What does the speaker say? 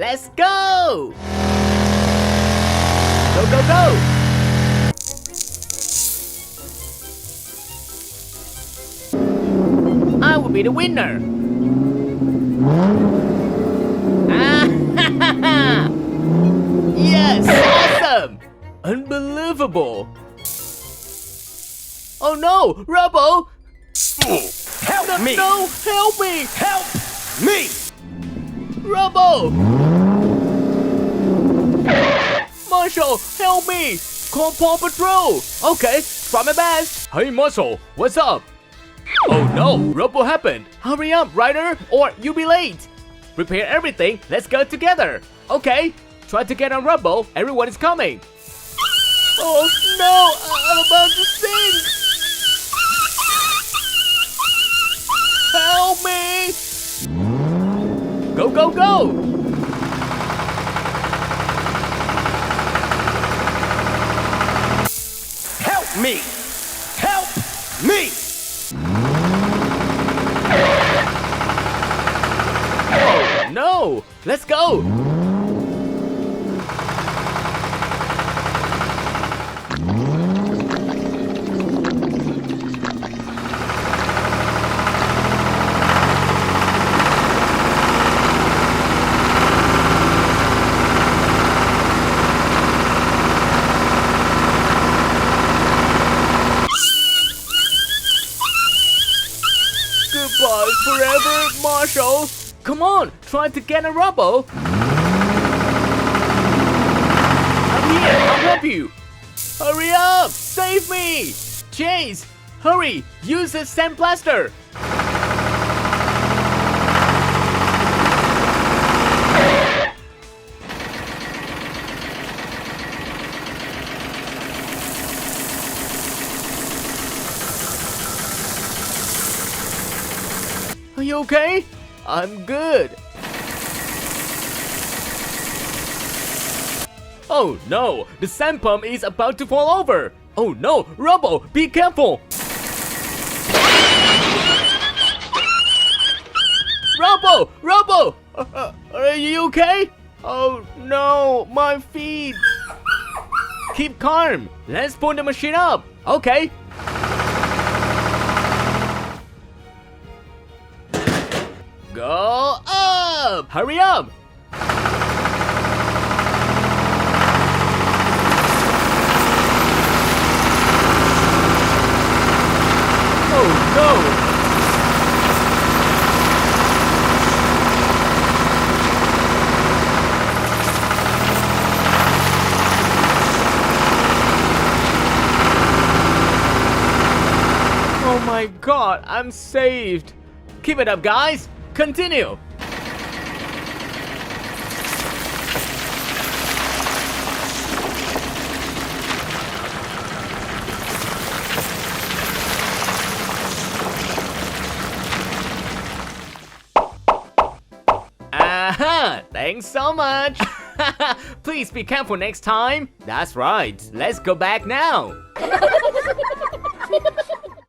Let's go! Go, go, go! I will be the winner! Yes! Awesome! Unbelievable! Oh no! Rubble! Help me! No! Help me! Help me! Rubble! Marshall, help me! Call Paw Patrol! Okay, try my best. Hey Marshall, what's up? Oh no, Rubble happened. Hurry up, Ryder, or you'll be late. Prepare everything, let's go together. Okay, try to get on Rubble, everyone is coming. Oh no, I'm about to sink. Help me! Go, go, go! Help me! Help me! Oh no! Let's go! Goodbye forever, Marshall! Come on, try to get a Rubble! I'm here, I'll help you! Hurry up! Save me! Chase! Hurry! Use the sandblaster! Are you okay? I'm good. Oh no, the sand pump is about to fall over. Oh no, Rubble, be careful. Rubble, Rubble, are you okay? Oh no, my feet. Keep calm. Let's pull the machine up. Okay. Go up! Hurry up! Oh no! Oh my god, I'm saved! Keep it up, guys! Continue! Aha! Thanks so much! Please be careful next time! That's right, let's go back now!